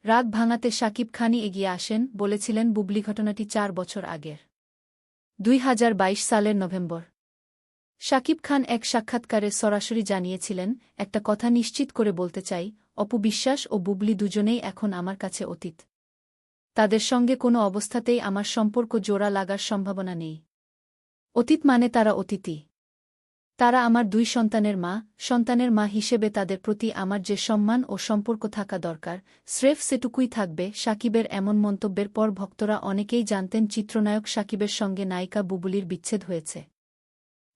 রাগ ভাঙাতে শাকিব খানই এগিয়ে আসেন, বলেছিলেন বুবলি ঘটনাটি ৪ বছর আগের ২০২২ সালের নভেম্বর। শাকিব খান এক সাক্ষাৎকারে সরাসরি জানিয়েছিলেন, একটা কথা নিশ্চিত করে বলতে চাই, অপু বিশ্বাস ও বুবলি দুজনেই এখন আমার কাছে অতীত। তাদের সঙ্গে কোনো অবস্থাতেই আমার সম্পর্ক জোড়া লাগার সম্ভাবনা নেই। অতীত মানে তারা অতিথি। তারা আমার ২ সন্তানের মা, সন্তানের মা হিসেবে তাদের প্রতি আমার যে সম্মান ও সম্পর্ক থাকা দরকার, স্রেফ সেটুকুই থাকবে। শাকিবের এমন মন্তব্যের পর ভক্তরা অনেকেই জানতেন চিত্রনায়ক শাকিবের সঙ্গে নায়িকা বুবলির বিচ্ছেদ হয়েছে।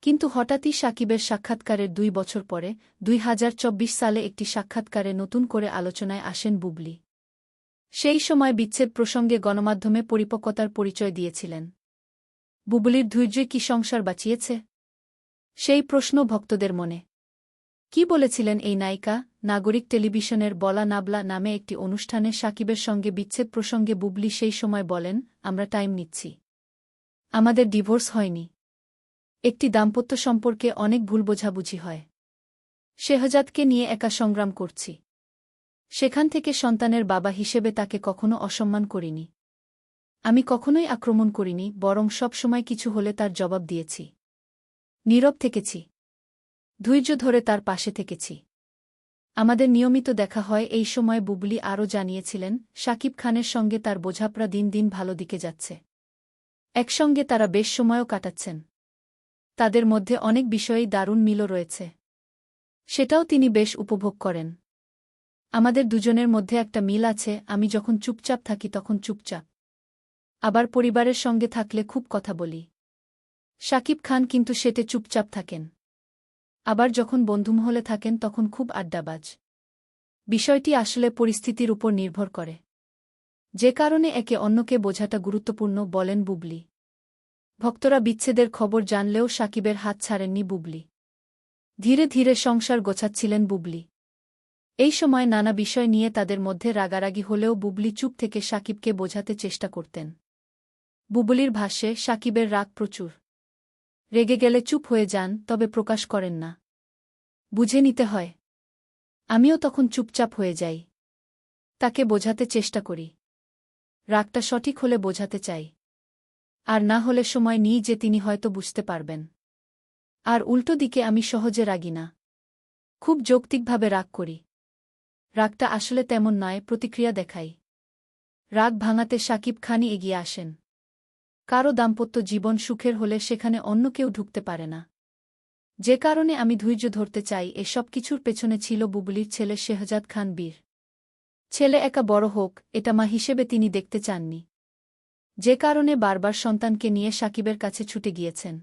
কিন্তু হঠাৎই শাকিবের সাক্ষাৎকারের ২ বছর পরে ২০২৪ সালে একটি সাক্ষাৎকারে নতুন করে আলোচনায় আসেন বুবলি। সেই সময় বিচ্ছেদ প্রসঙ্গে গণমাধ্যমে পরিপক্বতার পরিচয় দিয়েছিলেন। বুবলির ধৈর্যই কি সংসার বাঁচিয়েছে? সেই প্রশ্ন ভক্তদের মনে। কি বলেছিলেন এই নায়িকা? নাগরিক টেলিভিশনের বলা নাবলা নামে একটি অনুষ্ঠানে শাকিবের সঙ্গে বিচ্ছেদ প্রসঙ্গে বুবলি সেই সময় বলেন, আমরা টাইম নিচ্ছি। আমাদের ডিভোর্স হয়নি। একটি দাম্পত্য সম্পর্কে অনেক ভুল বোঝাবুঝি হয়। শেহজাদকে নিয়ে একা সংগ্রাম করছি। সেখান থেকে সন্তানের বাবা হিসেবে তাকে কখনো অসম্মান করিনি। আমি কখনোই আক্রমণ করিনি, বরং সব সময় কিছু হলে তার জবাব দিয়েছি। নীরব থেকেছি। ধৈর্য ধরে তার পাশে থেকেছি। আমাদের নিয়মিত দেখা হয়। এই সময় বুবলি আরও জানিয়েছিলেন, শাকিব খানের সঙ্গে তার বোঝাপড়া দিন দিন ভালো দিকে যাচ্ছে। একসঙ্গে তারা বেশ সময়ও কাটাচ্ছেন। তাদের মধ্যে অনেক বিষয়েই দারুণ মিলও রয়েছে। সেটাও তিনি বেশ উপভোগ করেন। আমাদের দুজনের মধ্যে একটা মিল আছে, আমি যখন চুপচাপ থাকি তখন চুপচাপ। আবার পরিবারের সঙ্গে থাকলে খুব কথা বলি। শাকিব খান কিন্তু সেটে চুপচাপ থাকেন। আবার যখন বন্ধুমহলে থাকেন তখন খুব আড্ডাবাজ। বিষয়টি আসলে পরিস্থিতির উপর নির্ভর করে। যে কারণে একে অন্যকে বোঝাটা গুরুত্বপূর্ণ, বলেন বুবলি। ভক্তরা বিচ্ছেদের খবর জানলেও শাকিবের হাত ছাড়েননি বুবলি। ধীরে ধীরে সংসার গোছাচ্ছিলেন বুবলি। এই সময় নানা বিষয় নিয়ে তাদের মধ্যে রাগারাগি হলেও বুবলি চুপ থেকে শাকিবকে বোঝাতে চেষ্টা করতেন। বুবলির ভাষ্যে, শাকিবের রাগ প্রচুর। রেগে গেলে চুপ হয়ে যান, তবে প্রকাশ করেন না। বুঝে নিতে হয়। আমিও তখন চুপচাপ হয়ে যাই। তাকে বোঝাতে চেষ্টা করি। রাগটা সঠিক হলে বোঝাতে চাই। আর না হলে সময় নিই যে তিনি হয়তো বুঝতে পারবেন। আর উল্টো দিকে আমি সহজে রাগি না। খুব যৌক্তিকভাবে রাগ করি। রাগটা আসলে তেমন নয়, প্রতিক্রিয়া দেখাই। রাগ ভাঙাতে শাকিব খানই এগিয়ে আসেন। কারও দাম্পত্য জীবন সুখের হলে সেখানে অন্য কেউ ঢুকতে পারে না। যে কারণে আমি ধৈর্য ধরতে চাই। এসব কিছুর পেছনে ছিল বুবলির ছেলে শেহজাদ খান বীর। ছেলে একা বড় হোক, এটা মা হিসেবে তিনি দেখতে চাননি। যে কারণে বারবার সন্তানকে নিয়ে শাকিবের কাছে ছুটে গিয়েছেন।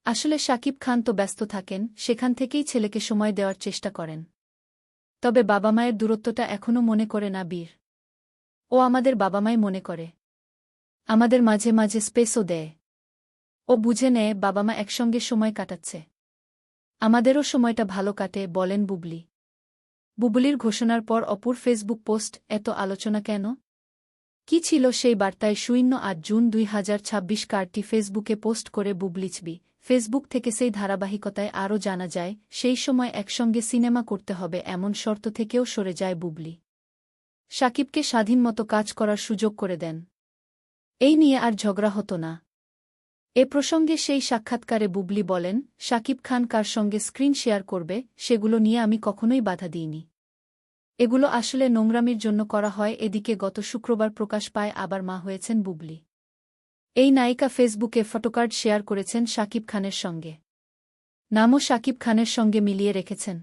আসলে শাকিব খান তো ব্যস্ত থাকেন, সেখান থেকেই ছেলেকে সময় দেওয়ার চেষ্টা করেন। তবে বাবা মায়ের দূরত্বটা এখনও মনে করে না বীর। ও আমাদের বাবা মাই মনে করে। আমাদের মাঝে মাঝে স্পেসও দেয়। ও বুঝে নেয় বাবা মা একসঙ্গে সময় কাটাচ্ছে। আমাদেরও সময়টা ভালো কাটে, বলেন বুবলি। বুবলির ঘোষণার পর অপুর ফেসবুক পোস্ট, এত আলোচনা কেন? কি ছিল সেই বার্তায়? ৮ জুন ২০২৬ কার্ডটি ফেসবুকে পোস্ট করে বুবলি ছবি। ফেসবুক থেকে সেই ধারাবাহিকতায় আরও জানা যায়, সেই সময় একসঙ্গে সিনেমা করতে হবে এমন শর্ত থেকেও সরে যায় বুবলি। শাকিবকে স্বাধীন মতো কাজ করার সুযোগ করে দেন। এই নিয়ে আর ঝগড়া হতো না। এ প্রসঙ্গে সেই সাক্ষাৎকারে বুবলি বলেন, শাকিব খান কার সঙ্গে স্ক্রিন শেয়ার করবে সেগুলো নিয়ে আমি কখনোই বাধা দিইনি। এগুলো আসলে নোংরামির জন্য করা হয়। এদিকে গত শুক্রবার প্রকাশ পায় আবার মা হয়েছেন বুবলি। এই নায়িকা ফেসবুকে ফটোকার্ড শেয়ার করেছেন শাকিব খানের সঙ্গে। নামও শাকিব খানের সঙ্গে মিলিয়ে রেখেছেন।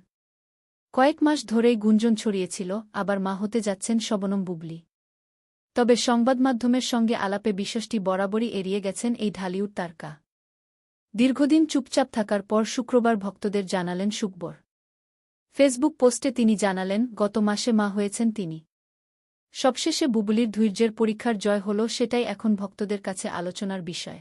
কয়েক মাস ধরেই গুঞ্জন ছড়িয়েছিল আবার মা হতে যাচ্ছেন শবনম বুবলি। তবে সংবাদমাধ্যমের সঙ্গে আলাপে বিষয়টি বরাবরই এড়িয়ে গেছেন এই ঢালিউড তারকা। দীর্ঘদিন চুপচাপ থাকার পর শুক্রবার ভক্তদের জানালেন সুখবর। ফেসবুক পোস্টে তিনি জানালেন, গত মাসে মা হয়েছেন তিনি। সবশেষে বুবলির ধৈর্যের পরীক্ষার জয় হল, সেটাই এখন ভক্তদের কাছে আলোচনার বিষয়।